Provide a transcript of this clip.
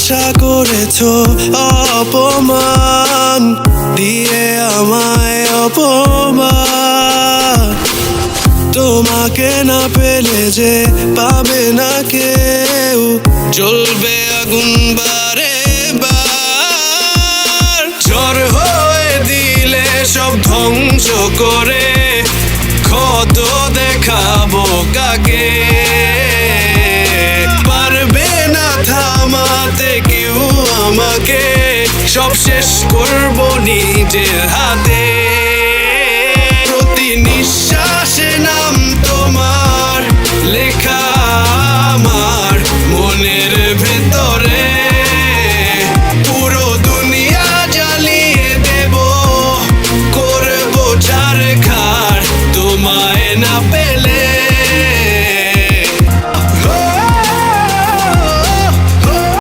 আশা করেছো অপমান দিয়ে আমায় অপমান। তোমাকে না পেলে যে পাবে না কেউ, জ্বলবে আগুন বারে বার। ঝড় হয়ে দিলে সব ধ্বংস করে ক্ষত দেখাবো কাকে? পারবে না থামাতে কেউ আমাকে, সব শেষ করবো নিজের হাতে।